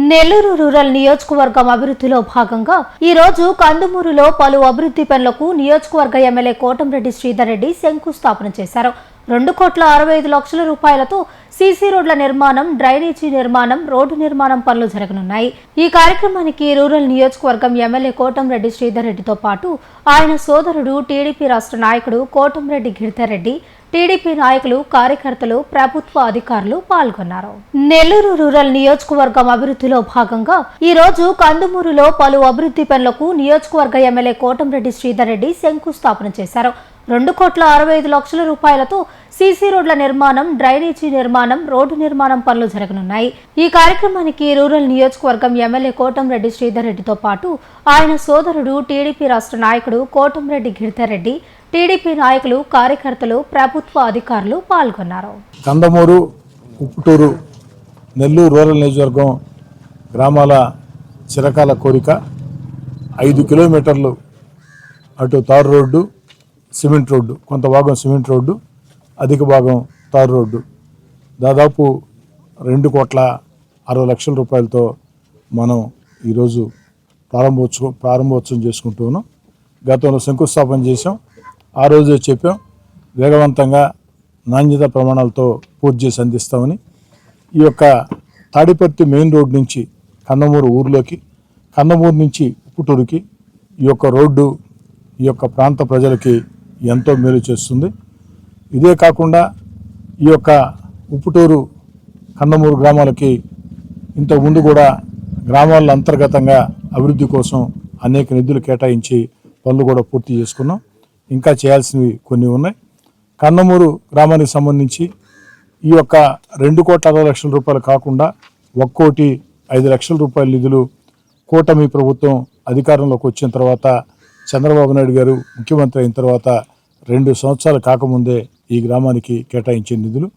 Nellore rural నియోజకవర్గం అభివృద్ధిలో భాగంగా ఈ రోజు కందుమూరులో పలు అభివృద్ధి పనులకు నియోజకవర్గ ఎమ్మెల్యే కోటంరెడ్డి శ్రీధర్ రెడ్డి శంకుస్థాపన చేశారు. 2,65,00,000 రూపాయలతో సీసీ రోడ్ల నిర్మాణం, డ్రైనేజీ నిర్మాణం, రోడ్డు నిర్మాణం పనులు జరగనున్నాయి. ఈ కార్యక్రమానికి రూరల్ నియోజకవర్గం ఎమ్మెల్యే కోటంరెడ్డి శ్రీధర్ రెడ్డితో పాటు ఆయన సోదరుడు టీడీపీ రాష్ట్ర నాయకుడు కోటంరెడ్డి గిరిధర్ రెడ్డి, టీడీపీ నాయకులు, కార్యకర్తలు, ప్రభుత్వ అధికారులు పాల్గొన్నారు. నెల్లూరు రూరల్ నియోజకవర్గం అభివృద్ధిలో భాగంగా ఈ రోజు కందుమూరులో పలు అభివృద్ధి పనులకు నియోజకవర్గ ఎమ్మెల్యే కోటంరెడ్డి శ్రీధర్ రెడ్డి శంకుస్థాపన చేశారు. 2,65,00,000 రూపాయలతో సీసీ రోడ్ల నిర్మాణం, డ్రైనేజీ నిర్మాణం, రోడ్డు నిర్మాణం పనులు జరగనున్నాయి. ఈ కార్యక్రమానికి రూరల్ నియోజకవర్గం ఎమ్మెల్యే కోటంరెడ్డి శ్రీధర్ రెడ్డితో పాటు ఆయన సోదరుడు టీడీపీ రాష్ట్ర నాయకుడు కోటంరెడ్డి గిరిధర్ రెడ్డి, టీడీపీ నాయకులు, కార్యకర్తలు, ప్రభుత్వ అధికారులు పాల్గొన్నారు. కందమూరు, ఉప్పుటూరు, నెల్లూరు రూరల్ నియోజకవర్గం గ్రామాల చిరకాల కోరిక 5 కిలోమీటర్లు అటు తారు రోడ్డు, సిమెంట్ రోడ్డు, కొంత భాగం సిమెంట్ రోడ్డు, అధిక భాగం తారు రోడ్డు, దాదాపు 2,60,00,000 రూపాయలతో మనం ఈరోజు ప్రారంభోత్సవం చేసుకుంటూ ఉన్నాం. గతంలో శంకుస్థాపన చేసాం. ఆ రోజే చెప్పాం వేగవంతంగా నాణ్యత ప్రమాణాలతో పూర్తి చేసి అందిస్తామని. ఈ యొక్క తాడిపర్తి మెయిన్ రోడ్ నుంచి కందమూరు ఊర్లోకి, కందమూరు నుంచి ఉప్పుటూరుకి ఈ యొక్క రోడ్డు ఈ యొక్క ప్రాంత ప్రజలకి ఎంతో మేలు చేస్తుంది. ఇదే కాకుండా ఈ యొక్క ఉప్పుటూరు, కందమూరు గ్రామాలకి ఇంతకుముందు కూడా గ్రామాల అంతర్గతంగా అభివృద్ధి కోసం అనేక నిధులు కేటాయించి పనులు కూడా పూర్తి చేసుకున్నాం. ఇంకా చేయాల్సినవి కొన్ని ఉన్నాయి. కందమూరు గ్రామానికి సంబంధించి ఈ యొక్క 2,60,00,000 రూపాయలు కాకుండా 1,05,00,000 రూపాయల నిధులు కూటమి ప్రభుత్వం అధికారంలోకి వచ్చిన తర్వాత, చంద్రబాబు నాయుడు గారు ముఖ్యమంత్రి అయిన తర్వాత 2 సంవత్సరాలు కాకముందే ఈ గ్రామానికి కేటాయించే నిధులు.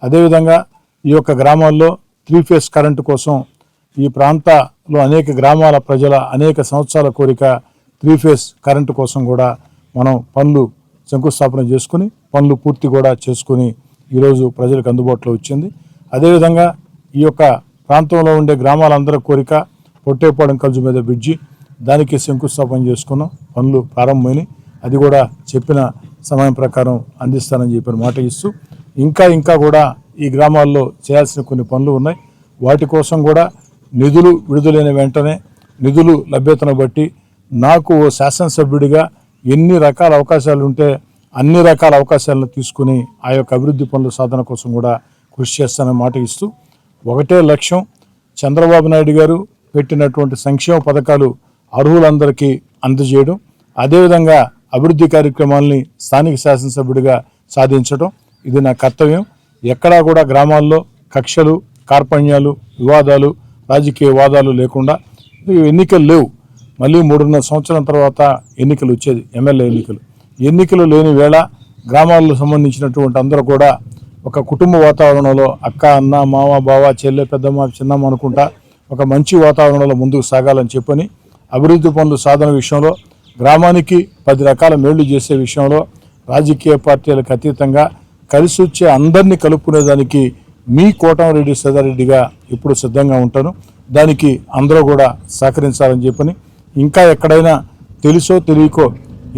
అదేవిధంగా ఈ యొక్క గ్రామాల్లో 3 ఫేజ్ కరెంటు కోసం ఈ ప్రాంతంలో అనేక గ్రామాల ప్రజల అనేక సంవత్సరాల కోరిక 3 ఫేజ్ కరెంటు కోసం కూడా మనం పనులు శంకుస్థాపన చేసుకుని పనులు పూర్తి కూడా చేసుకుని ఈరోజు ప్రజలకు అందుబాటులో వచ్చింది. అదేవిధంగా ఈ యొక్క ప్రాంతంలో ఉండే గ్రామాలందరి కోరిక పొట్టేపాలెం కల్జు మీద బ్రిడ్జి, దానికి శంకుస్థాపన చేసుకున్నాం. పనులు ప్రారంభమైనవి. అది కూడా చెప్పిన సమయం ప్రకారం అందిస్తానని చెప్పిన మాట ఇస్తూ ఇంకా కూడా ఈ గ్రామాల్లో చేయాల్సిన కొన్ని పనులు ఉన్నాయి. వాటి కోసం కూడా నిధులు విడుదలైన వెంటనే నిధులు లభ్యతను బట్టి నాకు ఓ శాసనసభ్యుడిగా ఎన్ని రకాల అవకాశాలు ఉంటే అన్ని రకాల అవకాశాలను తీసుకుని ఆ యొక్క అభివృద్ధి పనుల సాధన కోసం కూడా కృషి చేస్తానని మాట ఇస్తూ, ఒకటే లక్ష్యం, చంద్రబాబు నాయుడు గారు పెట్టినటువంటి సంక్షేమ పథకాలు అర్హులందరికీ అందజేయడం, అదేవిధంగా అభివృద్ధి కార్యక్రమాలని స్థానిక శాసనసభ్యుడిగా సాధించడం ఇది నా కర్తవ్యం. ఎక్కడా కూడా గ్రామాల్లో కక్షలు, కార్పణ్యాలు, వివాదాలు, రాజకీయ వాదాలు లేకుండా, ఎన్నికలు లేవు, మళ్ళీ 3.5 సంవత్సరం తర్వాత ఎన్నికలు వచ్చేది, ఎమ్మెల్యే ఎన్నికలు లేని వేళ గ్రామాలకు సంబంధించినటువంటి అందరూ కూడా ఒక కుటుంబ వాతావరణంలో అక్క, అన్న, మామ, బావ, చెల్లె, పెద్దమ్మ, చిన్నమ్మ అనుకుంటా ఒక మంచి వాతావరణంలో ముందుకు సాగాలని చెప్పని అభివృద్ధి పనులు సాధన విషయంలో, గ్రామానికి 10 రకాల మేళ్లు చేసే విషయంలో రాజకీయ పార్టీలకు అతీతంగా కలిసి వచ్చే అందరినీ కలుపుకునేదానికి మీ కోటంరెడ్డి శ్రీధర్ రెడ్డిగా ఇప్పుడు సిద్ధంగా ఉంటాను. దానికి అందరూ కూడా సహకరించాలని చెప్పని, ఇంకా ఎక్కడైనా తెలుసో తెలియకో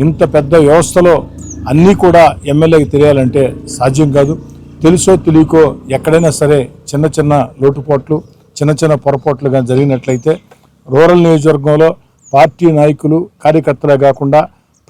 ఇంత పెద్ద వ్యవస్థలో అన్నీ కూడా ఎమ్మెల్యేకి తెలియాలంటే సాధ్యం కాదు. తెలుసో తెలియకో ఎక్కడైనా సరే చిన్న లోటుపాట్లు, చిన్న పొరపాట్లు కానీ జరిగినట్లయితే రూరల్ నియోజకవర్గంలో పార్టీ నాయకులు, కార్యకర్తలే కాకుండా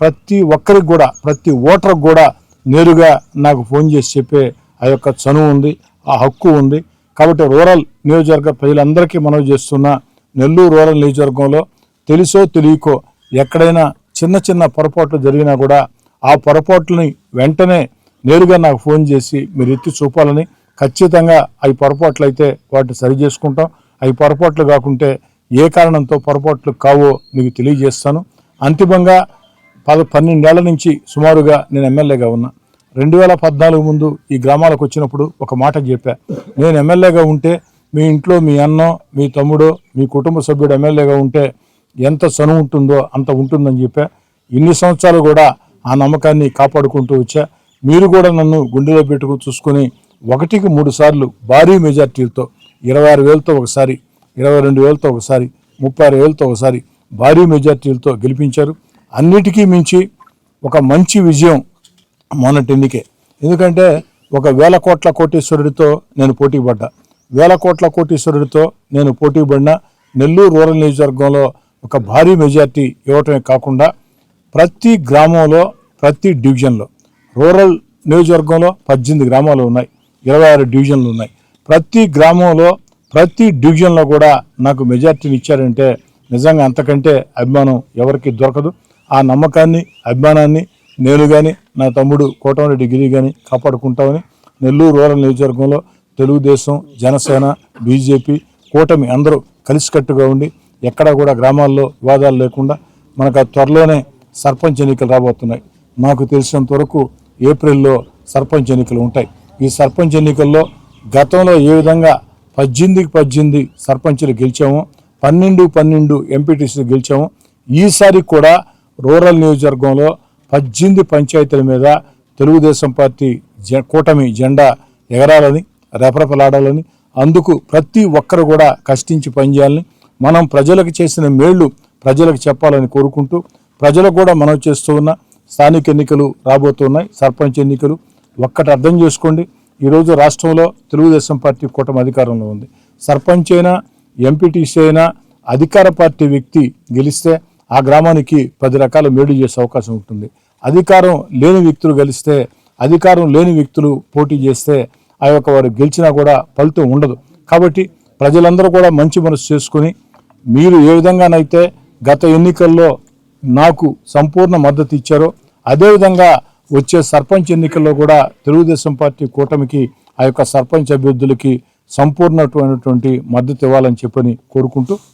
ప్రతి ఒక్కరికి కూడా, ప్రతి ఓటర్కి కూడా నేరుగా నాకు ఫోన్ చేసి చెప్పే ఆ యొక్క చనువు ఉంది, ఆ హక్కు ఉంది. కాబట్టి రూరల్ నియోజకవర్గ ప్రజలందరికీ మనవి చేస్తున్న, నెల్లూరు రూరల్ నియోజకవర్గంలో తెలుసో తెలియకో ఎక్కడైనా చిన్న పొరపాట్లు జరిగినా కూడా ఆ పొరపాట్లని వెంటనే నేరుగా నాకు ఫోన్ చేసి మీరు ఎత్తి చూపాలని, ఖచ్చితంగా అవి పొరపాట్లు అయితే వాటిని సరి చేసుకుంటాం. అవి పొరపాట్లు కాకుంటే ఏ కారణంతో పొరపాట్లు కావో మీకు తెలియజేస్తాను. అంతిమంగా 12 ఏళ్ల నుంచి సుమారుగా నేను ఎమ్మెల్యేగా ఉన్నా. 2014 ముందు ఈ గ్రామాలకు వచ్చినప్పుడు ఒక మాట చెప్పా, నేను ఎమ్మెల్యేగా ఉంటే మీ ఇంట్లో మీ అన్నో, మీ తమ్ముడో, మీ కుటుంబ సభ్యుడు ఎమ్మెల్యేగా ఉంటే ఎంత చనువు ఉంటుందో అంత ఉంటుందని చెప్పా. ఇన్ని సంవత్సరాలు కూడా ఆ నమ్మకాన్ని కాపాడుకుంటూ వచ్చా. మీరు కూడా నన్ను గుండెలో పెట్టుకుని చూసుకొని 1కి 3 సార్లు భారీ మెజార్టీలతో 26,000తో ఒకసారి, 22,000తో ఒకసారి, 36,000తో ఒకసారి భారీ మెజార్టీలతో గెలిపించారు. అన్నిటికీ మించి ఒక మంచి విజయం మొన్నటి ఎన్నికే. ఎందుకంటే ఒక 1,000 కోట్ల కోటీశ్వరుడితో నేను పోటీ పడ్డా. 1,000 కోట్ల కోటీశ్వరుడితో నేను పోటీ పడిన నెల్లూరు రూరల్ నియోజకవర్గంలో ఒక భారీ మెజార్టీ ఇవ్వటమే కాకుండా ప్రతి గ్రామంలో, ప్రతి డివిజన్లో, రూరల్ నియోజకవర్గంలో 18 గ్రామాలు ఉన్నాయి, 26 డివిజన్లు ఉన్నాయి. ప్రతి గ్రామంలో, ప్రతి డివిజన్లో కూడా నాకు మెజార్టీని ఇచ్చారంటే నిజంగా అంతకంటే అభిమానం ఎవరికి దొరకదు. ఆ నమ్మకాన్ని, అభిమానాన్ని నేను కానీ, నా తమ్ముడు కోటమిరెడ్డి గిరి కానీ కాపాడుకుంటామని నెల్లూరు రూరల్ నియోజకవర్గంలో తెలుగుదేశం, జనసేన, బీజేపీ, కూటమి అందరూ కలిసికట్టుగా ఉండి ఎక్కడా కూడా గ్రామాల్లో వివాదాలు లేకుండా మనకు త్వరలోనే సర్పంచ్ ఎన్నికలు రాబోతున్నాయి. నాకు తెలిసినంత వరకు ఏప్రిల్లో సర్పంచ్ ఎన్నికలు ఉంటాయి. ఈ సర్పంచ్ ఎన్నికల్లో గతంలో ఏ విధంగా 18 సర్పంచులు గెలిచామో, 12 ఎంపీటీసీలు గెలిచామో, ఈసారి కూడా రూరల్ నియోజకవర్గంలో 18 పంచాయతీల మీద తెలుగుదేశం పార్టీ కూటమి జెండా ఎగరాలని, రెపరెపలాడాలని, అందుకు ప్రతి ఒక్కరు కూడా కష్టించి పనిచేయాలని, మనం ప్రజలకు చేసిన మేళ్లు ప్రజలకు చెప్పాలని కోరుకుంటూ, ప్రజలకు కూడా మనం చేస్తూ ఉన్న స్థానిక ఎన్నికలు రాబోతున్నాయి, సర్పంచ్ ఎన్నికలు. ఒక్కటి అర్థం చేసుకోండి, ఈరోజు రాష్ట్రంలో తెలుగుదేశం పార్టీ కూటమి అధికారంలో ఉంది. సర్పంచ్ అయినా, ఎంపీటీసీ అయినా అధికార పార్టీ వ్యక్తి గెలిస్తే ఆ గ్రామానికి 10 రకాల మేలు చేసే అవకాశం ఉంటుంది. అధికారం లేని వ్యక్తులు గెలిస్తే, అధికారం లేని వ్యక్తులు పోటీ చేస్తే ఆ యొక్క వారు గెలిచినా కూడా ఫలితం ఉండదు. కాబట్టి ప్రజలందరూ కూడా మంచి మనసు చేసుకుని, మీరు ఏ విధంగానైతే గత ఎన్నికల్లో నాకు సంపూర్ణ మద్దతు ఇచ్చారో అదేవిధంగా వచ్చే సర్పంచ్ ఎన్నికల్లో కూడా తెలుగుదేశం పార్టీ కూటమికి, ఆ యొక్క సర్పంచ్ అభ్యర్థులకి సంపూర్ణమైనటువంటి మద్దతు ఇవ్వాలని చెప్పని కోరుకుంటూ